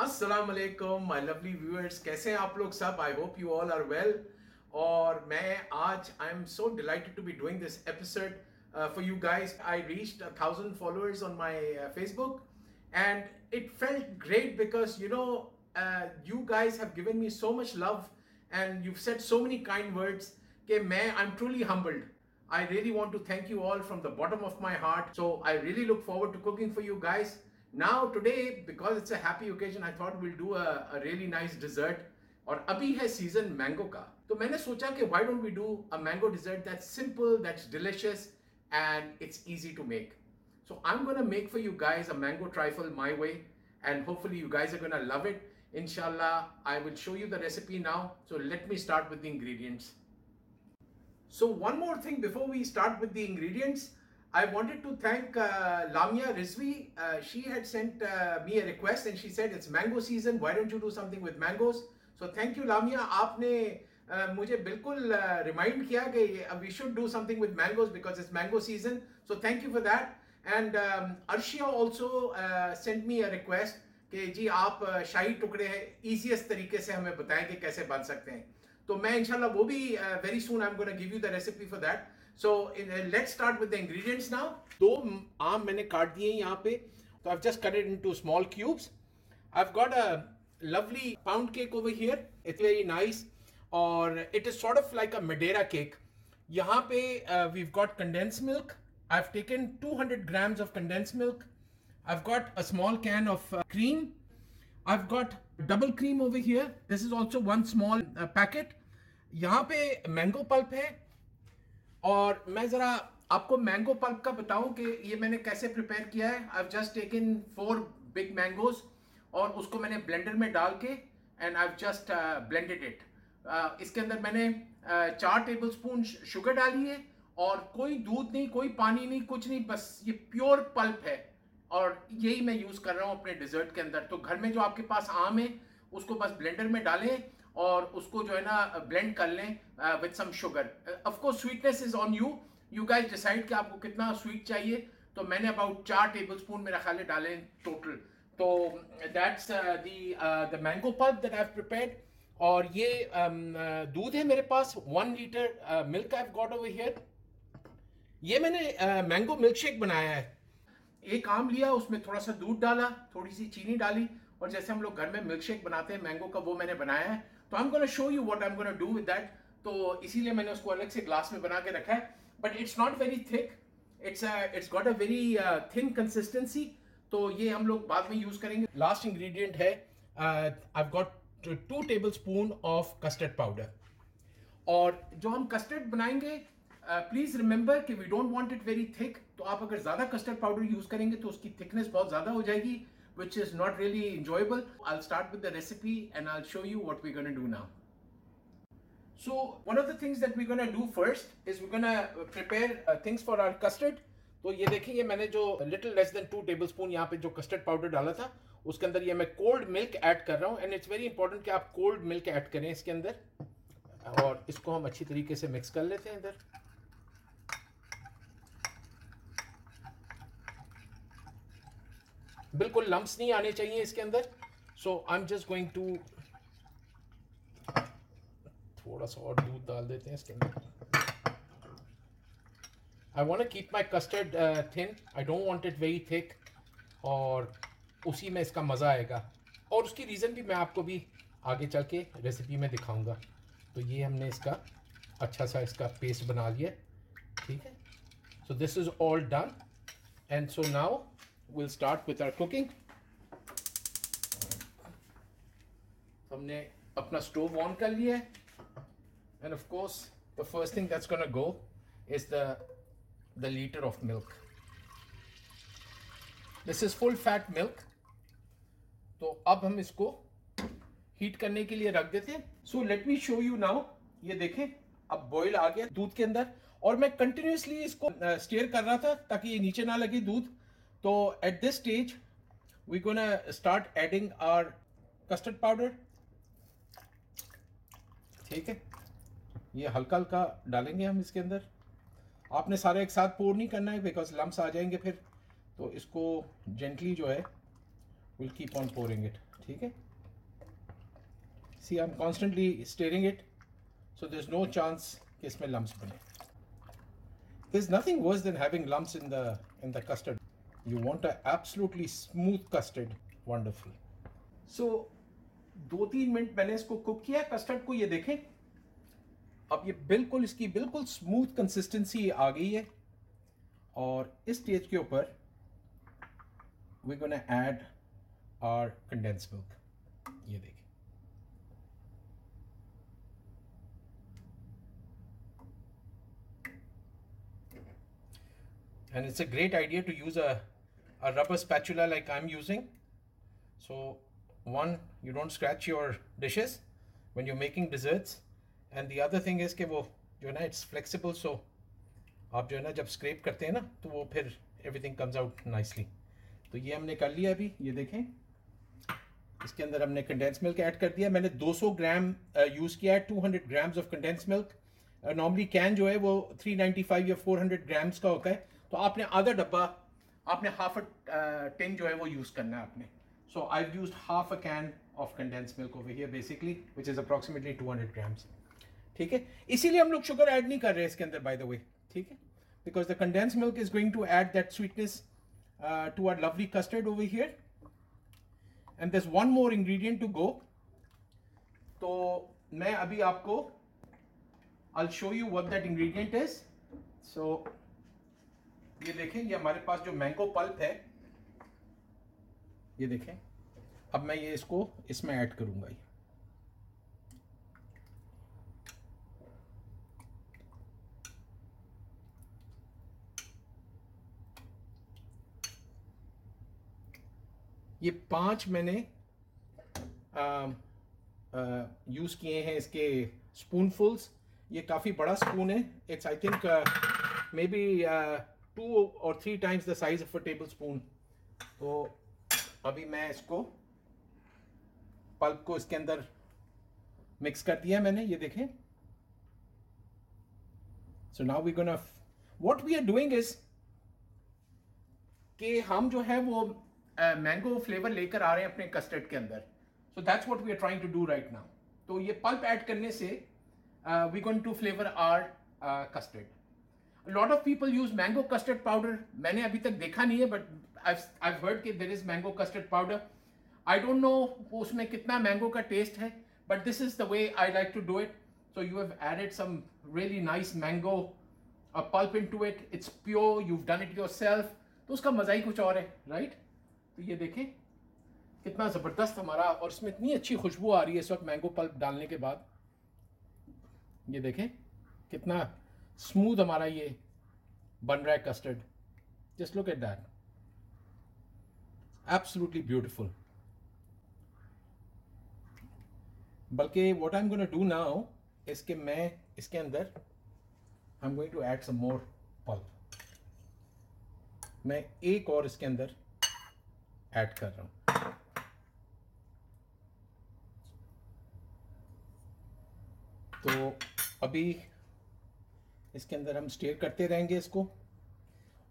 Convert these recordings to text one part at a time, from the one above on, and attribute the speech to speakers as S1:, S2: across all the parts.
S1: अस्सलाम वालेकुम my lovely viewers, कैसे हैं आप लोग सब? I hope you all are well. और मैं आज I am so delighted to be doing this episode for you guys. I reached 1,000 followers on my Facebook and it felt great because you guys have given me so much love and you've said so many kind words कि I'm truly humbled. I really want to thank you all from the bottom of my heart. So I really look forward to cooking for you guys. Now today, because it's a happy occasion, I thought we'll do a really nice dessert. और अभी है season mango का, तो मैंने सोचा कि why don't we do a mango dessert that's simple, that's delicious, and it's easy to make. So I'm gonna make for you guys a mango trifle my way, and hopefully you guys are gonna love it. Inshallah, I will show you the recipe now. So let me start with the ingredients. So one more thing before we start with the ingredients, I wanted to thank Lamia Rizvi. She had sent me a request and she said it's mango season. Why don't you do something with mangoes? So thank you Lamia. आपने मुझे बिल्कुल remind किया कि we should do something with mangoes because it's mango season. So thank you for that. And Arshia also sent me a request कि जी आप शाही टुकड़े easiest तरीके से हमें बताएं कि कैसे बन सकते हैं. तो मैं इंशाल्लाह वो भी very soon I am gonna give you the recipe for that. So let's start with the ingredients now. दो आम मैंने काट दिए यहाँ पे, तो I have just cut it into small cubes. I have got a lovely pound cake over here. It's very nice और it is sort of like a Madeira cake. यहाँ पे we've got condensed milk. I've taken 200 grams of condensed milk. I've got a small can of cream. I've got double cream over here. This is also one small packet. यहाँ पे mango pulp है और मैं ज़रा आपको mango pulp का बताऊं कि ये मैंने कैसे प्रिपेयर किया है. I have just taken 4 big mangoes और उसको मैंने ब्लेंडर में डाल के and I have just blended it. इसके अंदर मैंने 4 टेबल स्पून शुगर डाली है और कोई दूध नहीं, कोई पानी नहीं, कुछ नहीं, बस ये प्योर पल्प है और यही मैं यूज़ कर रहा हूँ अपने डिज़र्ट के अंदर. तो घर में जो आपके पास आम है उसको बस ब्लेंडर में डालें और उसको जो है ना ब्लेंड कर लें with some sugar. Of course sweetness is on you, you guys decide कि आपको कितना स्वीट चाहिए. तो मैंने अबाउट 4 टेबल स्पून मेरा ख्याल है डाले टोटल. तो that's the mango pulp that I have prepared. और ये दूध है मेरे पास 1 litre milk I have got over here. ये मैंने मैंगो मिल्क शेक बनाया है. एक आम लिया, उसमें थोड़ा सा दूध डाला, थोड़ी सी चीनी डाली और जैसे हम लोग घर में मिल्क शेक बनाते हैं मैंगो का, वो मैंने बनाया है. तो आई am gonna show you what I am gonna do with that. तो इसीलिए मैंने उसको अलग से ग्लास में बना के रखा है. But it's not very thick, it's got a very thin consistency. तो ये हम लोग बाद में यूज करेंगे. लास्ट इंग्रेडिएंट है, I have got 2 tablespoon of custard powder. और जो हम कस्टर्ड बनाएंगे प्लीज रिमेंबर कि we don't want it very thick. तो आप अगर ज्यादा कस्टर्ड पाउडर यूज करेंगे तो उसकी थिकनेस बहुत ज्यादा हो जाएगी, which is not really enjoyable. I'll start with the recipe and I'll show you what we're going to do now. So one of the things that we're going to do first is we're going to prepare things for our custard. तो ये देखेंगे मैंने जो little less than 2 tablespoon यहाँ पे जो custard powder डाला था उसके अंदर ये मैं cold milk ऐड कर रहा हूँ. and it's very important कि आप cold milk ऐड करें इसके अंदर. और इसको हम अच्छी तरीके से मिक्स कर लेते हैं इधर. बिल्कुल लम्प्स नहीं आने चाहिए इसके अंदर. So I am just going to थोड़ा सा और दूध डाल देते हैं इसके अंदर. I want to keep my custard thin, I don't want it very thick. और उसी में इसका मज़ा आएगा और उसकी रीज़न भी मैं आपको भी आगे चल के रेसिपी में दिखाऊंगा. तो ये हमने इसका अच्छा सा इसका पेस्ट बना लिया, ठीक है. So this is all done and so now we'll start with our cooking. हमने अपना स्टोव ऑन कर लिया है and of course the first thing that's going to go is the liter of milk. This is full fat milk. तो अब हम इसको heat करने के लिए रख देते हैं. So let me show you now. ये देखें अब बॉईल आ गया दूध के अंदर और मैं कंटिन्यूसली इसको स्टीयर कर रहा था ताकि ये नीचे ना लगे दूध. तो at this stage we're gonna start adding our custard powder. ठीक है, ये हल्का हल्का डालेंगे हम इसके अंदर. आपने सारे एक साथ पोर नहीं करना है बिकॉज लम्स आ जाएंगे फिर. तो इसको जेंटली जो है we'll keep on pouring it. ठीक है, see I am constantly stirring it, so there is no chance कि इसमें लम्प्स बने. There's nothing worse than having lumps in the custard. You want a absolutely smooth custard. Wonderful. So 2-3 minute मैंने इसको cook किया custard को. ये देखें, अब ये बिल्कुल इसकी बिल्कुल स्मूथ कंसिस्टेंसी आ गई है. और इस स्टेज के ऊपर we're gonna add our condensed milk. ये देखें, and it's a great idea to use a rubber spatula like I'm using. So one, you don't scratch your dishes when you're making desserts, and the other thing is कि वो जो है ना it's flexible, so आप जो है ना जब scrape करते हैं ना तो वो फिर everything comes out nicely. तो ये हमने कर लिया. अभी ये देखें, इसके अंदर हमने कंडेंस मिल्क ऐड कर दिया. मैंने 200 ग्राम यूज़ किया है, 200 grams of condense milk. Normally can जो है वो 395 या 400 ग्राम्स का होता है, तो आपने आधा डब्बा, आपने हाफ अ टिन जो है वो यूज़ करना है आपने. So I used half a can of condense milk over here basically, which is approximately 200 grams. ठीक है, इसीलिए हम लोग शुगर ऐड नहीं कर रहे इसके अंदर, बाय द वे. ठीक है, because the condense milk is going to add that sweetness to our lovely custard over here. And there's one more ingredient to go. तो मैं अभी आपको I'll show you what that ingredient is. So ये देखें, ये हमारे पास जो mango pulp है, ये देखें. अब मैं ये इसको इसमें ऐड करूंगा. ये 5 मैंने यूज़ किए हैं इसके स्पूनफुल्स. ये काफ़ी बड़ा स्पून है. It's I think may be 2 or 3 times the size of a table spoon. तो अभी मैं इसको पल्प को इसके अंदर मिक्स कर दिया मैंने. ये देखें. So now we gonna, what we are doing is कि हम जो है वो मैंगो फ्लेवर लेकर आ रहे हैं अपने कस्टर्ड के अंदर. So that's what we are trying to do right now. तो ये पल्प ऐड करने से we going to flavour our custard. Lot of people use mango custard powder. मैंने अभी तक देखा नहीं है, बट आई हर्ड कि there is mango custard powder. I don't know उसमें कितना मैंगो का टेस्ट है, but this is the way I like to do it. So you have added some really nice mango pulp into it. It's pure, you have done it yourself. तो उसका मजा ही कुछ और है, राइट? तो ये देखें कितना ज़बरदस्त हमारा, और इसमें इतनी अच्छी खुशबू आ रही है इस वक्त मैंगो पल्प डालने के बाद. ये देखें कितना स्मूथ हमारा ये बन रहा है custard. Just look at that, absolutely beautiful. बल्कि what I am going to do now is कि मैं इसके अंदर I am going to add some more pulp. मैं एक और इसके अंदर ऐड कर रहा हूं. तो अभी इसके अंदर हम स्टीयर करते रहेंगे इसको.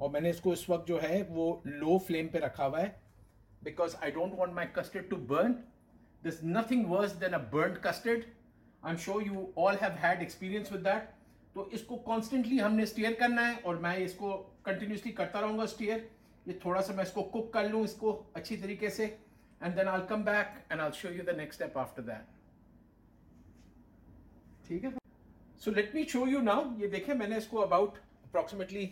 S1: और मैंने इसको इस वक्त जो है वो लो फ्लेम पे रखा हुआ है, because I don't want my custard to burn. This nothing worse than a burnt custard. I am sure you all have had experience with that. तो इसको कॉन्स्टेंटली हमने स्टीयर करना है, और मैं इसको कंटिन्यूसली करता रहूंगा स्टीयर. ये थोड़ा सा मैं इसको कुक कर लूँ इसको अच्छी तरीके से, and then I will come back and I will show you the next step after that. ठीक है. So let me show you now. ये देखें मैंने इसको अबाउट अप्रॉक्सीमेटली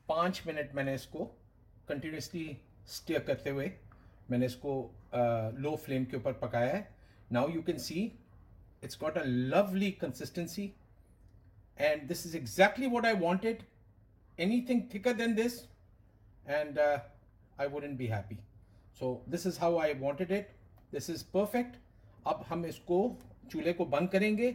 S1: 5 मिनट मैंने इसको कंटिन्यूसली स्टीयर करते हुए मैंने इसको लो फ्लेम के ऊपर पकाया है. Now you can see it's got a lovely consistency, and this is exactly what I wanted. Anything thicker than this and I wouldn't be happy. So this is how I wanted it. This is perfect. अब हम इसको चूल्हे को बंद करेंगे,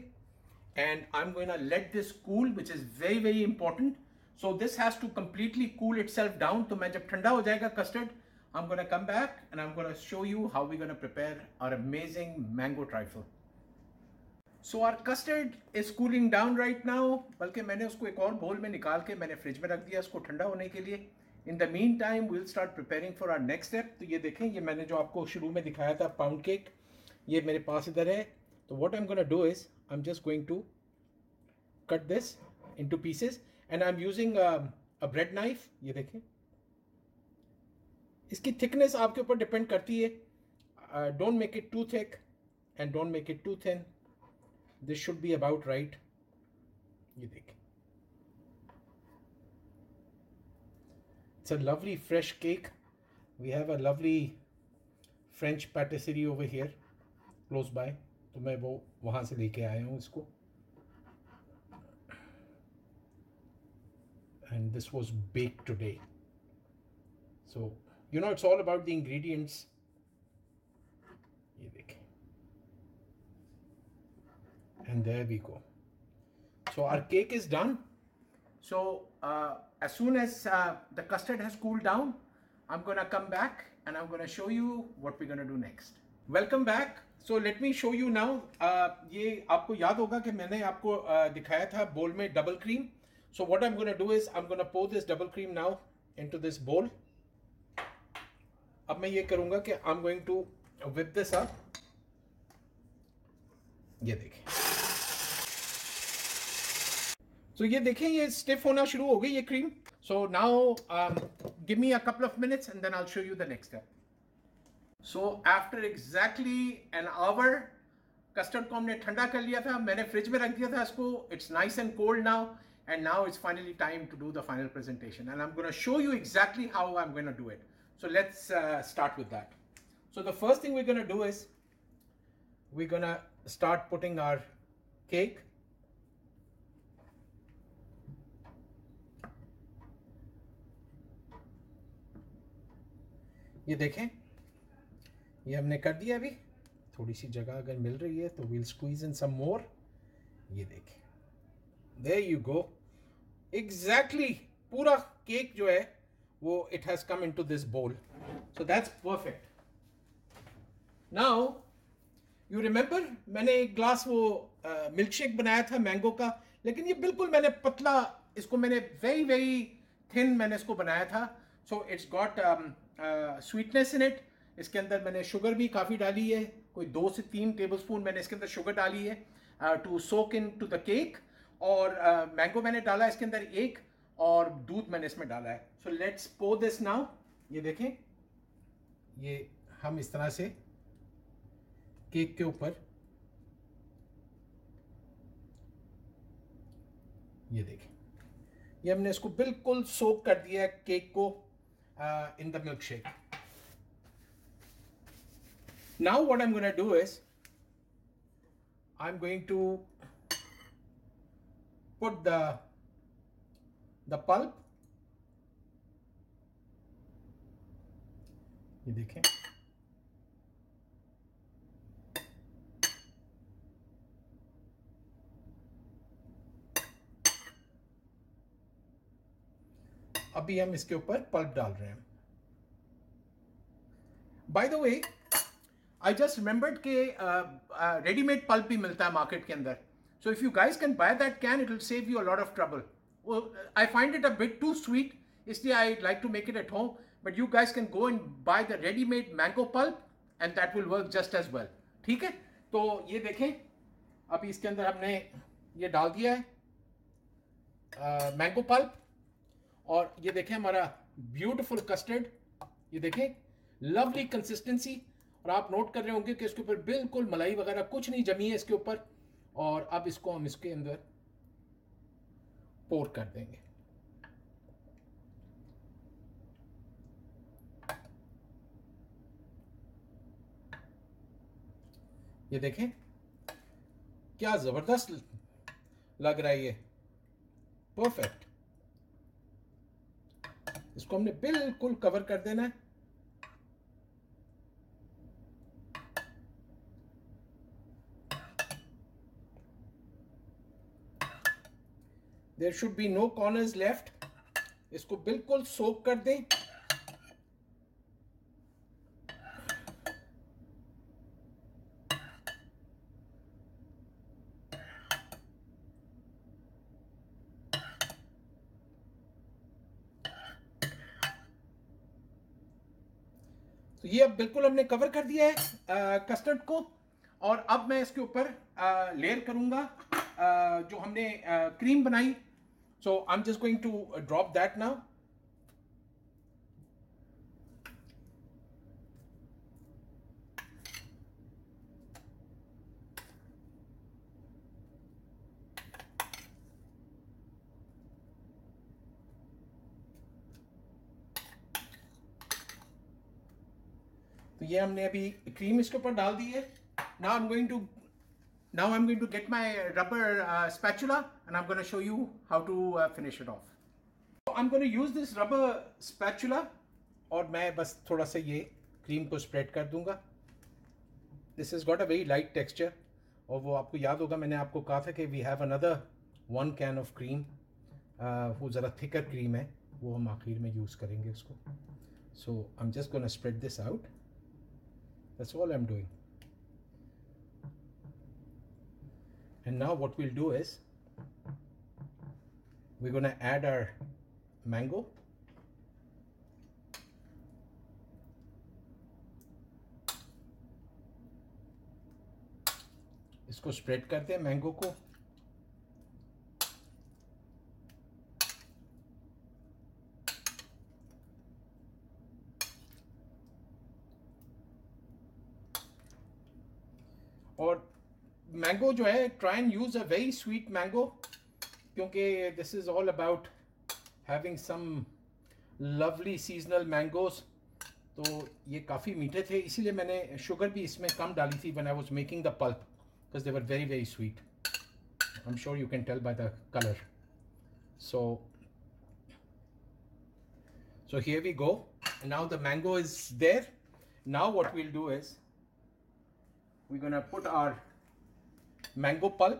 S1: and I'm going to let this cool, which is very very important. So this has to completely cool itself down. तो मैं जब ठंडा हो जाएगा custard, I'm going to come back and I'm going to show you how we're going to prepare our amazing mango trifle. So our custard is cooling down right now. बल्कि मैंने उसको एक और बोल में निकाल के मैंने फ्रिज में रख दिया उसको ठंडा होने के लिए. In the meantime, we'll start preparing for our next step. तो ये देखें, ये मैंने जो आपको शुरू में दिखाया था pound cake, ये मेरे पास इधर है. तो what I'm gonna do is I'm just going to cut this into pieces and I'm using a bread knife. ये देखें, इसकी thickness आपके ऊपर depend करती है. Don't make it too thick and don't make it too thin. This should be about right. ये देखें, it's a lovely fresh cake. We have a lovely French patisserie over here close by. तो मैं वो वहाँ से लेके आया हूँ इसको. And this was baked today. So, you know, it's all about the ingredients. ये देखें. And there we go. So our cake is done. So as soon as the custard has cooled down, I'm gonna come back and I'm gonna show you what we're gonna do next. Welcome back. So let me show you now. ये आपको याद होगा कि मैंने आपको दिखाया था bowl में double cream. So what I'm gonna do is I'm gonna pour this double cream now into this bowl. अब मैं ये करूँगा कि I'm going to whip this up. ये देखें. So ये देखें, ये stiff होना शुरू हो गई ये cream. So now give me a couple of minutes and then I'll show you the next step. So after exactly an hour, custard को हमने ठंडा कर लिया था, मैंने फ्रिज में रख दिया था इसको. It's nice and cold now, and now it's finally time to do the final presentation. And I'm going to show you exactly how I'm going to do it. So let's start with that. So the first thing we're going to do is we're going to start putting our cake. ये देखें, ये हमने कर दिया. अभी थोड़ी सी जगह अगर मिल रही है तो we'll squeeze in some more. ये देखें, there you go. Exactly, पूरा केक जो है वो it has come into this bowl. So that's perfect. Now you remember मैंने एक ग्लास वो मिल्क शेक बनाया था मैंगो का, लेकिन ये बिल्कुल मैंने पतला, इसको मैंने very thin मैंने इसको बनाया था. So it's got sweetness in it. इसके अंदर मैंने शुगर भी काफ़ी डाली है, कोई 2 से 3 टेबलस्पून मैंने इसके अंदर शुगर डाली है to soak in to the cake. और मैंगो मैंने डाला इसके अंदर 1 और दूध मैंने इसमें डाला है. So let's pour this now. ये देखें, ये हम इस तरह से केक के ऊपर, ये देखें, ये हमने इसको बिल्कुल सोक कर दिया है केक को in the milkshake. Now what I'm going to do is I'm going to put the pulp. ये देखें, अभी हम इसके ऊपर पल्प डाल रहे हैं. By the way, I just remembered के रेडीमेड पल्प भी मिलता है मार्केट के अंदर. So if you guys can buy that can, it will save you a lot of trouble. I find it a bit too sweet, इसलिए I like to make it at home. But you guys can go and buy the readymade mango pulp and that will work just as well. ठीक है, तो ये देखें, अभी इसके अंदर हमने ये डाल दिया है मैंगो पल्प. और ये देखें हमारा ब्यूटीफुल कस्टर्ड. ये देखें, लवली कंसिस्टेंसी. और आप नोट कर रहे होंगे कि इसके ऊपर बिल्कुल मलाई वगैरह कुछ नहीं जमी है इसके ऊपर. और अब इसको हम इसके अंदर पोर कर देंगे. ये देखें क्या जबरदस्त लग रहा है ये. परफेक्ट. इसको हमने बिल्कुल कवर कर देना है. There should be no corners left. इसको बिल्कुल सोक कर दें. तो ये अब बिल्कुल हमने कवर कर दिया है कस्टर्ड को, और अब मैं इसके ऊपर लेयर करूंगा जो हमने क्रीम बनाई. So I am just going to drop that now. तो ये हमने अभी क्रीम इसके ऊपर डाल दी है. Now I am going to get my rubber spatula and I am gonna show you how to finish it off. I am gonna use this rubber spatula, और मैं बस थोड़ा सा ये क्रीम को स्प्रेड कर दूंगा. This is got a very light texture, और वो आपको याद होगा मैंने आपको कहा था कि we have another 1 can of cream, वो ज़रा थिकर क्रीम है, वो हम आखिर में यूज़ करेंगे उसको. So I am just gonna spread this out. That's all I'm doing. And now what we'll do is we're going to add our mango. इसको स्प्रेड करते हैं मैंगो को. और मैंगो जो है, try and use a very sweet mango, क्योंकि this is all about having some lovely seasonal mangoes. तो ये काफ़ी मीठे थे, इसीलिए मैंने शुगर भी इसमें कम डाली थी when I was making the pulp, because they were very very sweet. I am sure you can tell by the colour. So here we go. Now the mango is there. Now what we'll do is we're gonna put our mango pulp.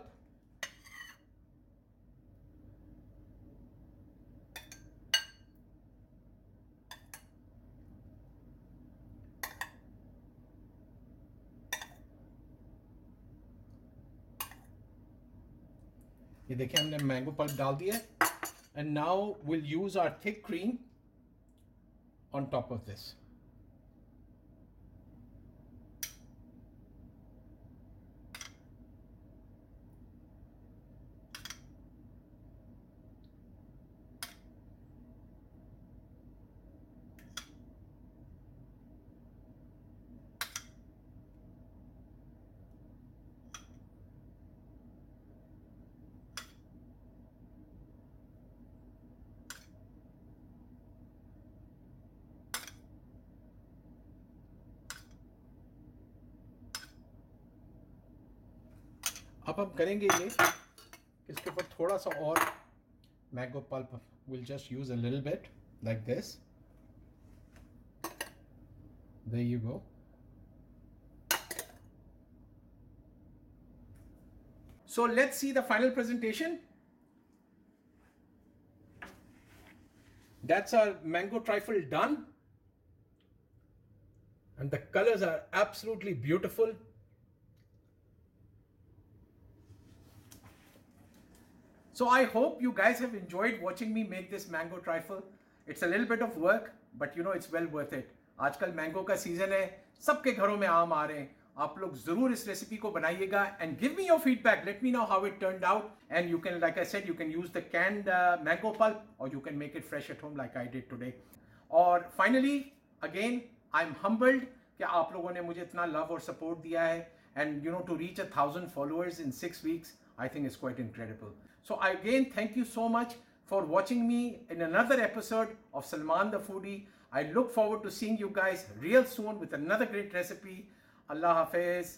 S1: ये देखिए हमने mango pulp डाल दिया. And now we'll use our thick cream on top of this. अब हम करेंगे ये, इसके ऊपर थोड़ा सा और mango pulp. Will just use a little bit like this. There you go. So let's see the final presentation. That's our mango trifle done, and the colors are absolutely beautiful. So I hope you guys have enjoyed watching me make this mango trifle. It's a little bit of work, but you know it's well worth it. आजकल mango का season है, सबके घरों में आम आ रहे हैं. आप लोग जरूर इस रेसिपी को बनाइएगा and give me your feedback. Let me know how it turned out, and you can, like I said, you can use the canned mango pulp, or you can make it fresh at home like I did today. और finally, again, I'm humbled कि आप लोगों ने मुझे इतना love और support दिया है, and you know, to reach 1,000 followers in 6 weeks, I think it's quite incredible. So again, thank you so much for watching me in another episode of Salman the Foodie. I look forward to seeing you guys real soon with another great recipe. Allah Hafiz.